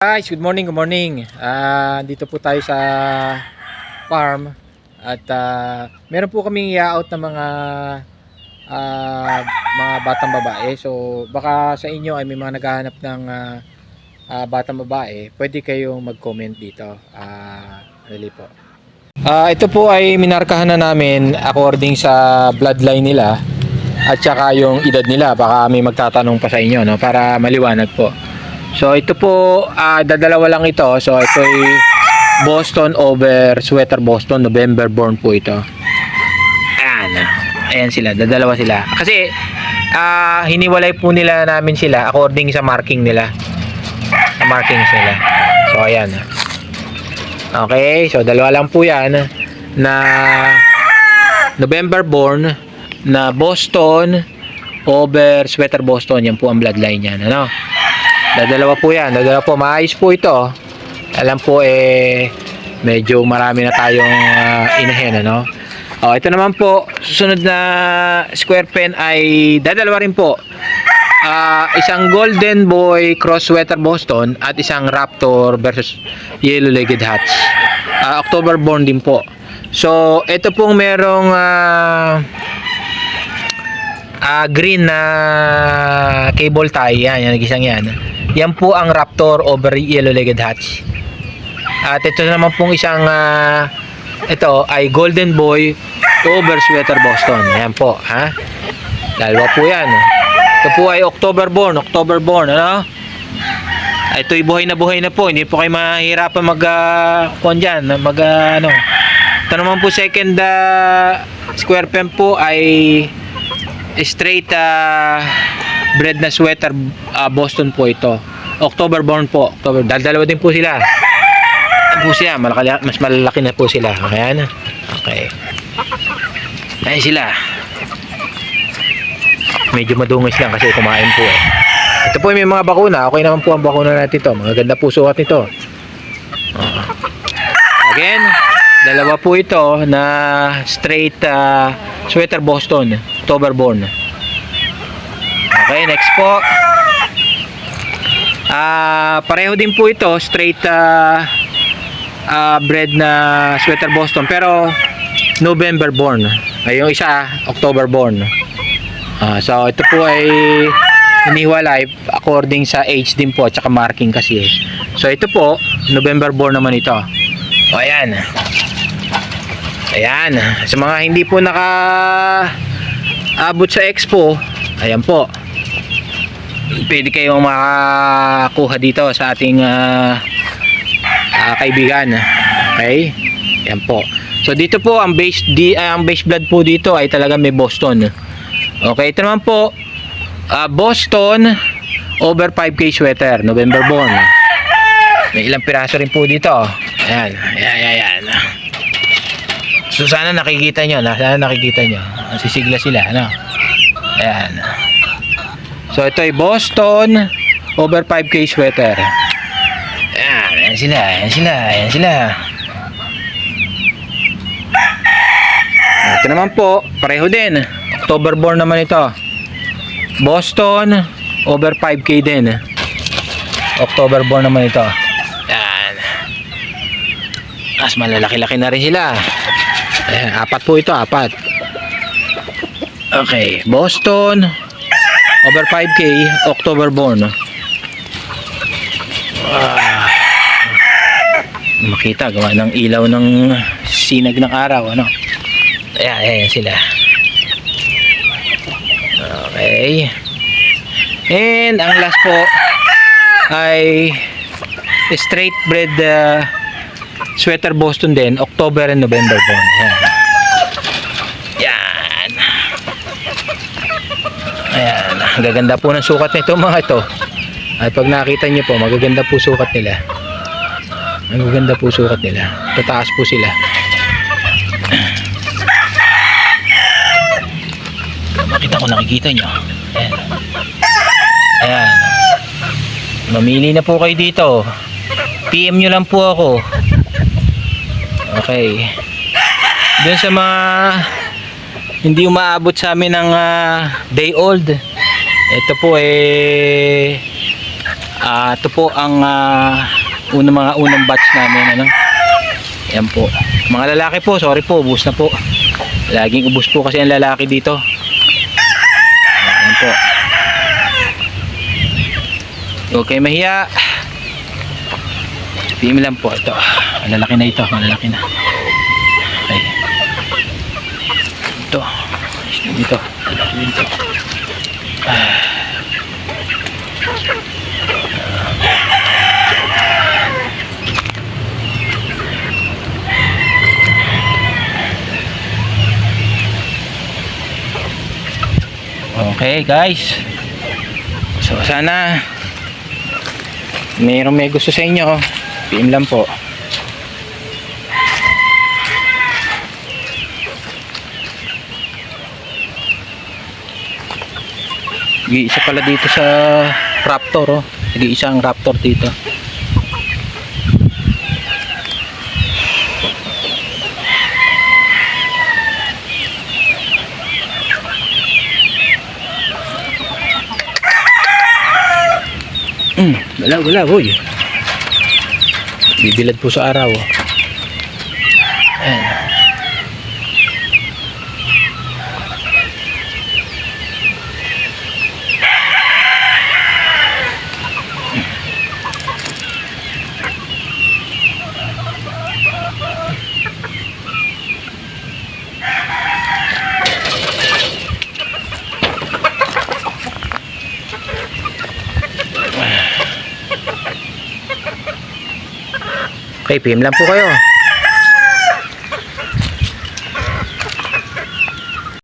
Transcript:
Guys, good morning, good morning. Dito po tayo sa farm at meron po kaming i-out na mga batang babae. So baka sa inyo ay may mga naghahanap ng batang babae, pwede kayong mag-comment dito. Dali po. Ito po ay minarkahan na namin according sa bloodline nila at saka yung edad nila. Baka may magtatanong pa sa inyo, no, para maliwanag po. So ito po, dadalawa lang ito. So ito ay Boston over Sweater Boston, November born po ito. Ayan sila, dadalawa sila. Kasi hiniwalay po nila namin sila according sa marking nila. Sa markings nila. So ayan. Okay, so dalawa lang po yan na November born na Boston over Sweater Boston. Yan po ang bloodline niyan, ano? Dadalawa po yan, dadalawa po, maayos po ito. Alam po medyo marami na tayong inahin, ano. Ito naman po, susunod na square pen ay dadalawa rin po. Isang Golden Boy Cross Sweater Boston at isang Raptor versus Yellow-Legged Hats. October born din po. So ito pong merong green na cable tie, yan nagisang yan. Yan po ang Raptor over Yellow-Legged Hats. At ito naman pong isang ito ay Golden Boy over Sweater Boston. Yan po, ha? Dalawa po yan. Ito po ay October born, ano? Ito ay buhay na po. Hindi po kayo mahirapan ano. Ito naman po second square pen po ay straight bred na sweater Boston po ito. October born po. Dalawa din po sila. Mas malalaki na po sila. Ayan. Okay. Ayan sila. Medyo madungis lang kasi kumain po eh. Ito po may mga bakuna. Okay naman po ang bakuna natin ito. Magaganda po sukat nito. Again, dalawa po ito na straight sweater Boston, October born. Okay, next po. Pareho din po ito, straight bred na sweater Boston pero November born. Yung isa October born. So ito po ay hiniwalay according sa age din po at saka marking kasi. So ito po, November born naman ito. Ayan. Ayan. Sa mga hindi po naka-abot sa expo, ayan po. Pwede kayong makakuha dito sa ating kaibigan. Okay? Ayan po. So dito po ang base blood po dito ay talaga may Boston. Okay, ito naman po Boston over 5K sweater, November born. May ilang piraso rin po dito. Ayan. So sana nakikita nyo. Sisigla sila, ano? Ayan. So ito ay Boston over 5K sweater. Ayan sila. Ito naman po, pareho din. October born naman ito. Boston over 5K din. October born naman ito. Ayan. Mas malalaki-laki na rin sila. Ayan, apat po ito, apat. Okay, Boston over 5K, October born. Makita, gawa ng ilaw ng sinag ng araw, ano? Ayan sila. Okay. And ang last po ay straight bred sweater Boston din, October and November born. Ayan. Gaganda po ng sukat nito mga ito. At pag nakita nyo po, magaganda po sukat nila. Tataas po sila. Nakikita nyo. Ayan. Mamili na po kayo dito. PM nyo lang po ako. Okay. Doon sa mga hindi umaabot sa amin ng day old, ito po Ito po ang unang batch namin, ano. Yan po. Mga lalaki po, sorry po, ubus na po. Laging ubus po kasi ang lalaki dito. Yan po. Okay, mahiya. PM lang po ito. Malalaki na ito, malalaki na. Okay. Ito. Dito. Malalaki dito. Okay guys, so sana may gusto sa inyo, PM lang po. Nag-iisa pala dito sa Raptor, oh. Nag-iisa ang Raptor dito. Wala, boy. Bibilad po sa araw. Ayan. Okay, PM lang po kayo.